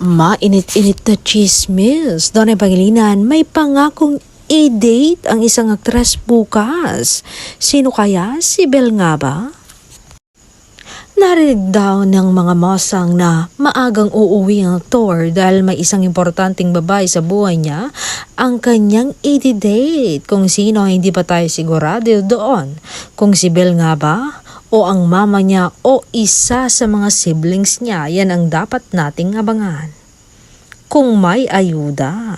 Mainit-init na chismis. Doon ay Pangilinan, may pangakong i-date ang isang aktres bukas. Sino kaya? Si Bel nga ba? Narinig daw ng mga mosang na maagang uuwi ang aktor dahil may isang importanteng babae sa buhay niya ang kanyang i-date. Kung sino, hindi pa tayo sigurado doon. Kung si Bel nga ba? O ang mama niya o isa sa mga siblings niya, yan ang dapat nating abangan. Kung may ayuda.